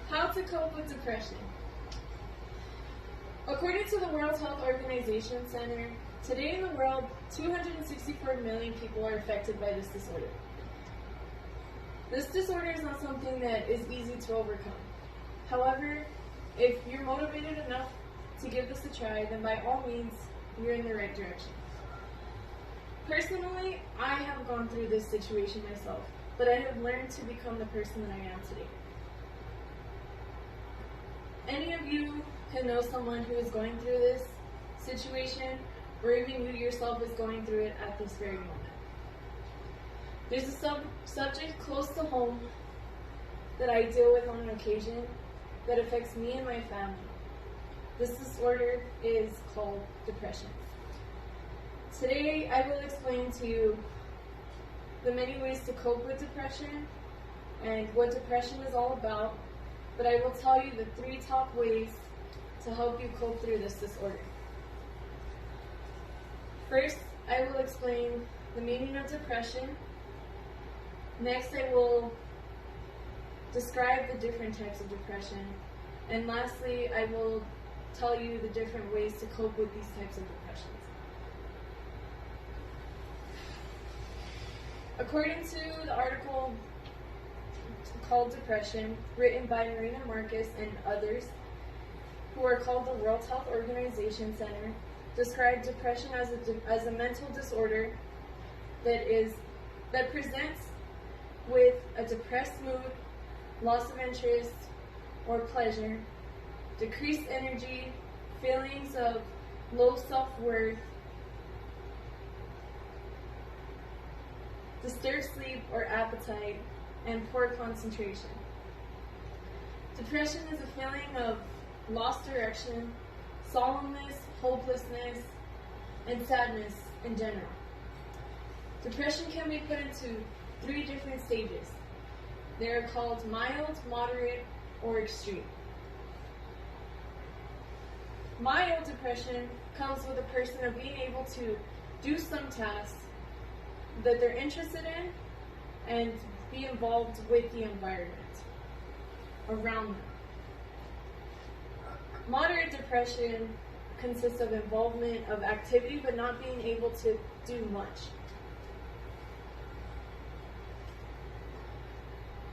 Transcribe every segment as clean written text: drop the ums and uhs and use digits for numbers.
How to cope with depression. According to the World Health Organization Center, today in the world, 264 million people are affected by this disorder. This disorder is not something that is easy to overcome. However, if you're motivated enough to give this a try, then by all means, you're in the right direction. Personally, I have gone through this situation myself, but I have learned to become the person that I am today. Any of you can know someone who is going through this situation, or even you yourself is going through it at this very moment. There's a subject close to home that I deal with on an occasion that affects me and my family. This disorder is called depression. Today I will explain to you the many ways to cope with depression and what depression is all about, but I will tell you the 3 top ways to help you cope through this disorder. First, I will explain the meaning of depression. Next, I will describe the different types of depression. And lastly, I will tell you the different ways to cope with these types of depressions. According to the article called Depression, written by Marina Marcus and others, who are called the World Health Organization Center, describe depression as a mental disorder that presents with a depressed mood, loss of interest or pleasure, decreased energy, feelings of low self-worth, disturbed sleep or appetite, and poor concentration. Depression is a feeling of lost direction, solemnness, hopelessness, and sadness in general. Depression can be put into 3 different stages. They are called mild, moderate, or extreme. Mild depression comes with a person of being able to do some tasks that they're interested in and be involved with the environment around them. Moderate depression consists of involvement of activity but not being able to do much.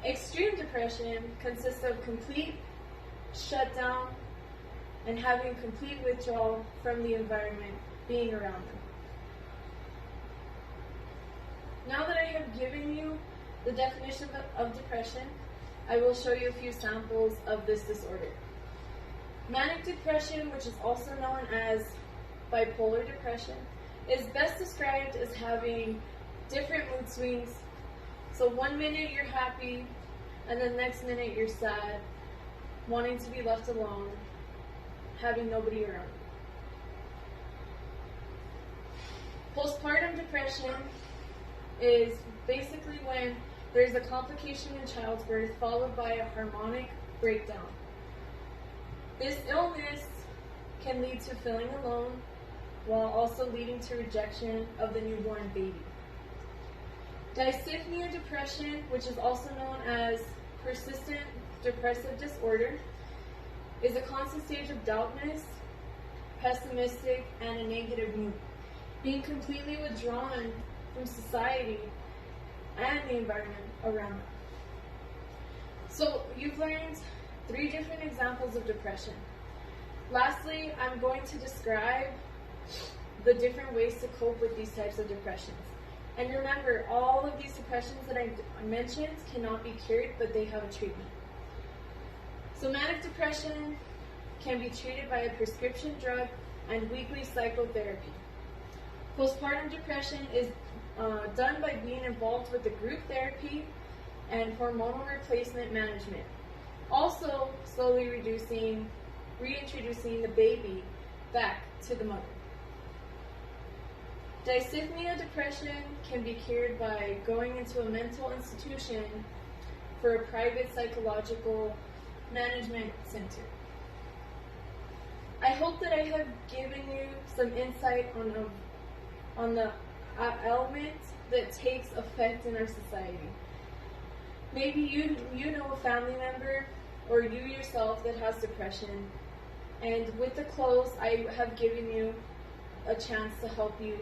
Extreme depression consists of complete shutdown and having complete withdrawal from the environment, being around them. Now that I have given you the definition of depression, I will show you a few samples of this disorder. Manic depression, which is also known as bipolar depression, is best described as having different mood swings. So 1 minute you're happy, and the next minute you're sad, wanting to be left alone, having nobody around. Postpartum depression is basically when there's a complication in childbirth followed by a harmonic breakdown. This illness can lead to feeling alone while also leading to rejection of the newborn baby. Dysthymia depression, which is also known as persistent depressive disorder, is a constant stage of doubtness, pessimistic, and a negative mood, being completely withdrawn from society and the environment around them. So you've learned 3 different examples of depression. Lastly, I'm going to describe the different ways to cope with these types of depressions. And remember, all of these depressions that I mentioned cannot be cured, but they have a treatment. So manic depression can be treated by a prescription drug and weekly psychotherapy. Postpartum depression is done by being involved with the group therapy and hormonal replacement management. Also, slowly reintroducing the baby back to the mother. Dysthymia depression can be cured by going into a mental institution for a private psychological management center. I hope that I have given you some insight on the element that takes effect in our society. Maybe you know a family member or you yourself that has depression. And with the close, I have given you a chance to help you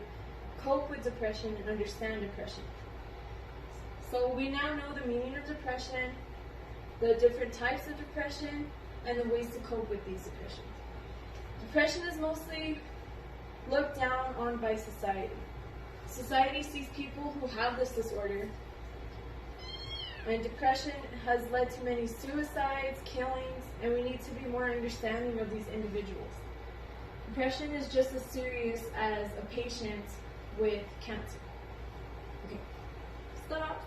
cope with depression and understand depression. So we now know the meaning of depression, the different types of depression, and the ways to cope with these depressions. Depression is mostly looked down on by society. Society sees people who have this disorder, and depression has led to many suicides, killings, and we need to be more understanding of these individuals. Depression is just as serious as a patient with cancer. Okay, stop.